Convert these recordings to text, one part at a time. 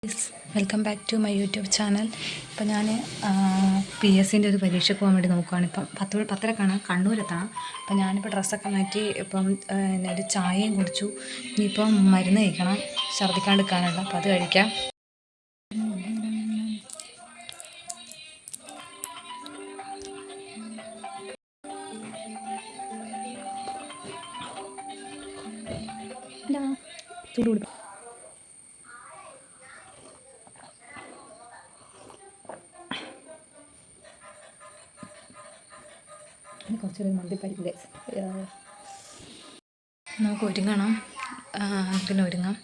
Welcome back to my YouTube channel. ഇപ്പം ഞാൻ PSCൻ്റെ ഒരു പരീക്ഷയ്ക്ക് പോകാൻ വേണ്ടി നോക്കുകയാണ്. ഇപ്പം 10:10 കണ്ണൂരെത്തണം. അപ്പം ഞാനിപ്പോൾ ഡ്രസ്സൊക്കെ മാറ്റി ഇപ്പം ഒരു ചായയും കുടിച്ചു. ഇനിയിപ്പം മരുന്ന് കഴിക്കണം, ഛർദ്ദിക്കാണ്ടിരിക്കാനുള്ള. അപ്പം അത് കഴിക്കാം. ചൂട് കൊടുക്കും. കുറച്ചൊരു മന്തിപ്പരിപ്പ് നമുക്ക് ഒരുങ്ങണം. പിന്നെ ഒരുങ്ങാം.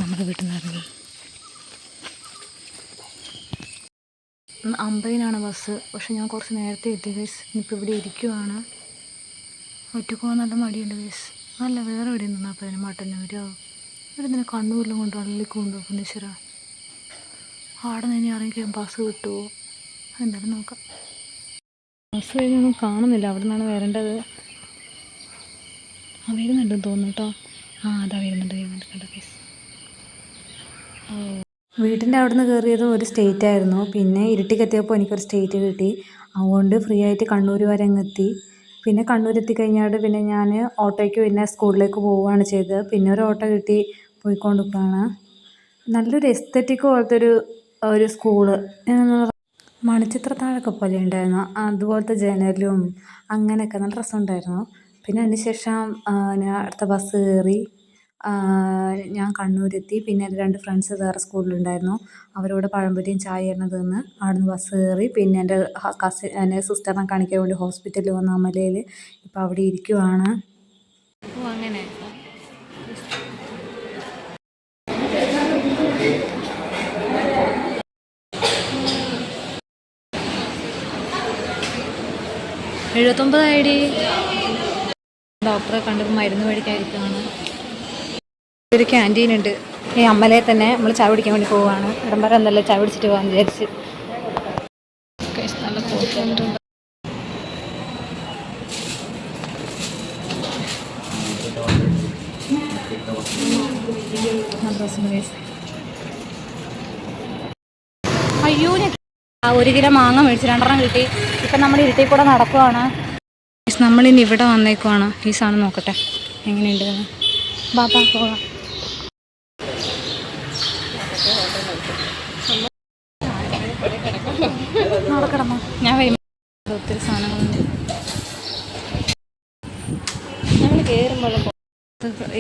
നമ്മുടെ വീട്ടിൽ നിന്ന് ഇറങ്ങി 50-നാണ് ബസ്. പക്ഷെ ഞാൻ കുറച്ച് നേരത്തെ എത്തി ഗൈസ്. ഇനിയിപ്പോൾ ഇവിടെ ഇരിക്കുവാണ്. ഒറ്റക്ക് പോകാൻ നല്ല മടിയുണ്ട് ഗൈസ്. നല്ല വേറെ എവിടെ നിന്നാ അപ്പോൾ അതിന് മട്ടന്നൂരോ ഇവിടെ നിന്ന് കണ്ണൂരിലും കൊണ്ട് അള്ളിക്കൊണ്ടു കുന്നീശ്വര ആടെ നിന്ന് ഇറങ്ങി ബസ് കിട്ടുമോ എന്തായാലും നോക്കാം. ബസ് കഴിഞ്ഞൊന്നും കാണുന്നില്ല. അവിടെ നിന്നാണ് വരേണ്ടത്. വരുന്നുണ്ടെന്ന് തോന്നുന്നു കേട്ടോ. അതാ വരുന്നുണ്ട് കണ്ടോ ഗൈസ്. വീട്ടിൻ്റെ അവിടെ നിന്ന് കയറിയത് ഒരു സ്റ്റേറ്റ് ആയിരുന്നു. പിന്നെ ഇരുട്ടിക്കെത്തിയപ്പോൾ എനിക്കൊരു സ്റ്റേറ്റ് കിട്ടി. അതുകൊണ്ട് ഫ്രീ ആയിട്ട് കണ്ണൂർ വരെ അങ്ങ് എത്തി. പിന്നെ കണ്ണൂർ എത്തിക്കഴിഞ്ഞാൽ പിന്നെ ഞാൻ ഓട്ടോയ്ക്ക് പിന്നെ സ്കൂളിലേക്ക് പോവുകയാണ് ചെയ്തത്. പിന്നെ ഒരു ഓട്ടോ കിട്ടി പോയിക്കൊണ്ടിരിക്കുകയാണ്. നല്ലൊരു എസ്തറ്റിക് പോലത്തെ ഒരു സ്കൂള്. മണിച്ചിത്രത്താഴൊക്കെ പോലെ ഉണ്ടായിരുന്നു. അതുപോലത്തെ ജനലും അങ്ങനെയൊക്കെ നല്ല രസമുണ്ടായിരുന്നു. പിന്നെ അതിന് ശേഷം ഞാൻ അടുത്ത ബസ് കയറി. ഞാൻ കണ്ണൂരെത്തി. പിന്നെ എൻ്റെ 2 ഫ്രണ്ട്സ് വേറെ സ്കൂളിലുണ്ടായിരുന്നു. അവരോട് പഴംപൊരിയും ചായയും തിന്ന് അവിടുന്ന് ബസ് കയറി. പിന്നെ എൻ്റെ സിസ്റ്ററിനെ കാണിക്കാൻ വേണ്ടി ഹോസ്പിറ്റലിൽ വന്ന അമലയിൽ. ഇപ്പം അവിടെ ഇരിക്കുവാണ്. അങ്ങനെ $79 ഡോക്ടറെ കണ്ട് മരുന്ന് മേടിക്കാതിരിക്കുകയാണ്. ഒരു ക്യാൻറ്റീൻ ഉണ്ട് ഈ അമ്മലയിൽ തന്നെ. നമ്മൾ ചായ കുടിക്കാൻ വേണ്ടി പോവുകയാണ്. ഇടം വരെ ഒന്നല്ല ചായ കുടിച്ചിട്ട് പോകാൻ വിചാരിച്ച്. നല്ല കോഫിയുണ്ട്. അയ്യോ 1 കിലോ മാങ്ങ മേടിച്ച് 2 കിട്ടി. ഇപ്പം നമ്മൾ ഇരുട്ടി കൂടെ നടക്കുവാണ്. നമ്മളിനി ഇവിടെ വന്നേക്കുവാണ്. ഈ സാധനം നോക്കട്ടെ എങ്ങനെയുണ്ടെന്ന്. ബാപ്പാ പോകാം. നടക്കടമ്മ. ഞാൻ വരും. ഒത്തിരി സാധനങ്ങളുണ്ട്. ഞങ്ങൾ കയറുമ്പോൾ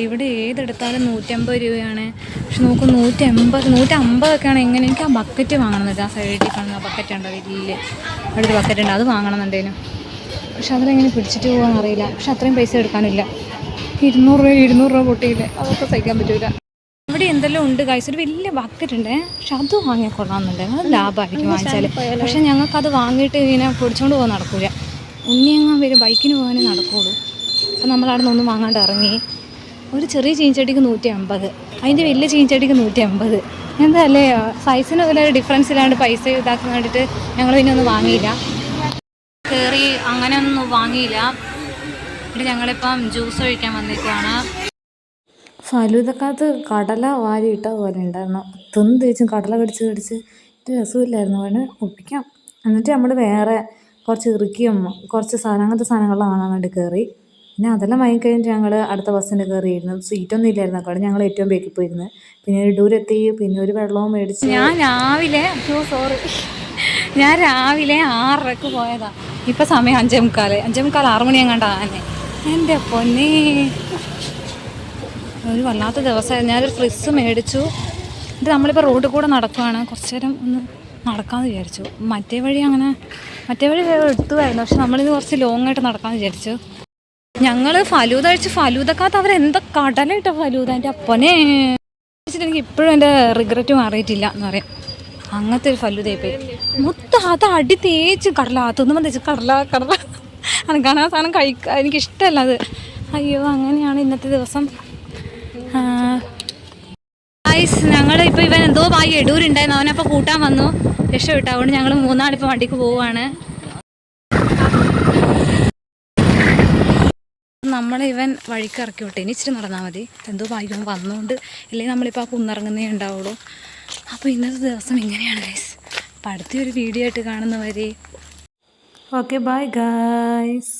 ഇവിടെ ഏതെടുത്താലും 150 രൂപയാണ്. പക്ഷെ നോക്കും 180 150ഒക്കെയാണ്. എങ്ങനെ എനിക്ക് ആ ബക്കറ്റ് വാങ്ങണമെന്നുണ്ട്. ആ സൈഡിൽ കാണുന്ന ബക്കറ്റ് ഉണ്ടോ, വലിയ അടുത്ത ബക്കറ്റ് ഉണ്ട്, അത് വാങ്ങണമെന്നുണ്ടേനും. പക്ഷെ അതിലെങ്ങനെ പിടിച്ചിട്ട് പോകാൻ അറിയില്ല. പക്ഷെ അത്രയും പൈസ എടുക്കാനില്ല. 200 രൂപ പൊട്ടിയില്ലേ, അതൊക്കെ സഹിക്കാൻ പറ്റൂല. ഇവിടെ എന്തെല്ലാം ഉണ്ട് ഗൈസ്. ഒരു വലിയ ബക്കറ്റ് ഉണ്ട്. പക്ഷെ അത് വാങ്ങിയാൽ കൊള്ളാമെന്നുണ്ട്. അത് ലാഭമായിരിക്കും വാങ്ങിച്ചാൽ. പക്ഷെ ഞങ്ങൾക്കത് വാങ്ങിയിട്ട് ഇങ്ങനെ പൊടിച്ചുകൊണ്ട് പോകാൻ നടക്കില്ല. ഉണ്ണിയങ്ങാൻ വരും ബൈക്കിന് പോകാനേ നടക്കുകയുള്ളൂ. അപ്പം നമ്മളവിടെ നിന്നൊന്നും വാങ്ങാണ്ട് ഇറങ്ങി. ഒരു ചെറിയ ചീഞ്ചട്ടിക്ക് 150, അതിൻ്റെ വലിയ ചീഞ്ചട്ടിക്ക് 150. എന്താ അല്ലേ, സൈസിന് ഒരു ഡിഫറൻസ് ഇല്ലാണ്ട് പൈസ ഇതാക്കാൻ വേണ്ടിയിട്ട് ഞങ്ങൾ പിന്നെ ഒന്നും വാങ്ങിയില്ല. കയറി അങ്ങനെ ഒന്നും വാങ്ങിയില്ല. എന്നിട്ട് ഞങ്ങളിപ്പം ജ്യൂസ് കഴിക്കാൻ വന്നിരിക്കുകയാണ്. ഫലൂദക്കകത്ത് കടല വാരിയിട്ട പോലെ ഉണ്ടായിരുന്നു. തിന്ന് തേച്ചും കടല കടിച്ച് ഇത് രസമില്ലായിരുന്നു. വേണേൽ ഒപ്പിക്കാം. എന്നിട്ട് നമ്മൾ വേറെ കുറച്ച് ഇറുക്കിയും കുറച്ച് അങ്ങനത്തെ സാധനങ്ങളെല്ലാം വാങ്ങാൻ വേണ്ടി കയറി. പിന്നെ അതെല്ലാം വാങ്ങിക്കഴിഞ്ഞിട്ട് ഞങ്ങൾ അടുത്ത ബസ്സിന് കയറിയിരുന്നു. സീറ്റൊന്നും ഇല്ലായിരുന്നു. അപ്പോൾ ഞങ്ങൾ ഏറ്റവും ബേക്കിൽ പോയിരുന്നു. പിന്നെ ഇടൂരെത്തി. പിന്നെ ഒരു വെള്ളവും മേടിച്ച്. ഞാൻ രാവിലെ 6:30 പോയതാണ്. ഇപ്പം സമയം 5:45 6 മണി എങ്ങാണ്ടാണ്. എൻ്റെ പൊന്നേ, ഒരു വല്ലാത്ത ദിവസമായിരുന്നു. ഞാനൊരു ഫ്രിസ് മേടിച്ചു. എന്നിട്ട് നമ്മളിപ്പോൾ റോഡിൽ കൂടെ നടക്കുകയാണ്. കുറച്ച് നേരം ഒന്ന് നടക്കാമെന്ന് വിചാരിച്ചു. മറ്റേ വഴി എടുത്തുമായിരുന്നു. പക്ഷെ നമ്മളിത് കുറച്ച് ലോങ് ആയിട്ട് നടക്കാമെന്ന് വിചാരിച്ചു. ഞങ്ങൾ ഫലൂദ കഴിച്ച്. ഫലൂദക്കകത്ത് അവരെന്താ കടലയിട്ട ഫലൂദ. എൻ്റെ അപ്പനെ വെച്ചിട്ട് എനിക്ക് ഇപ്പോഴും എൻ്റെ റിഗ്രറ്റ് മാറിയിട്ടില്ല എന്ന് പറയാം. അങ്ങനത്തെ ഒരു ഫലൂദയായിപ്പോയി. മൊത്തം അത് അടി തേച്ച് കടല തിന്നുമ്പോൾ തേച്ച് കടല അനക്കാണ് ആ സാധനം കഴിക്കുക. എനിക്കിഷ്ടമല്ല അത്. അയ്യോ, അങ്ങനെയാണ് ഇന്നത്തെ ദിവസം. ഞങ്ങൾ ഇപ്പോൾ ഇവൻ എന്തോ എടൂരുണ്ടായിരുന്നു. അവനപ്പോൾ കൂട്ടാൻ വന്നു. രക്ഷപ്പെട്ടു. അതുകൊണ്ട് ഞങ്ങൾ 3 ആളിപ്പോൾ വണ്ടിക്ക് പോവുകയാണ്. നമ്മളെ ഇവൻ വഴിക്ക് ഇറക്കി വിട്ടെ, ഇനി ഇച്ചിരി നടന്നാൽ മതി. എന്തോ ഭാഗ്യം വന്നുകൊണ്ട്, ഇല്ലെങ്കിൽ നമ്മളിപ്പോൾ ആ കുന്നിറങ്ങുന്നേ ഉണ്ടാവുള്ളൂ. അപ്പോൾ ഇന്നത്തെ ദിവസം ഇങ്ങനെയാണ് ഗൈസ്. അപ്പോൾ അടുത്തൊരു വീഡിയോ ആയിട്ട് കാണുന്നവരെ ഓക്കെ ബൈ ഗൈസ്.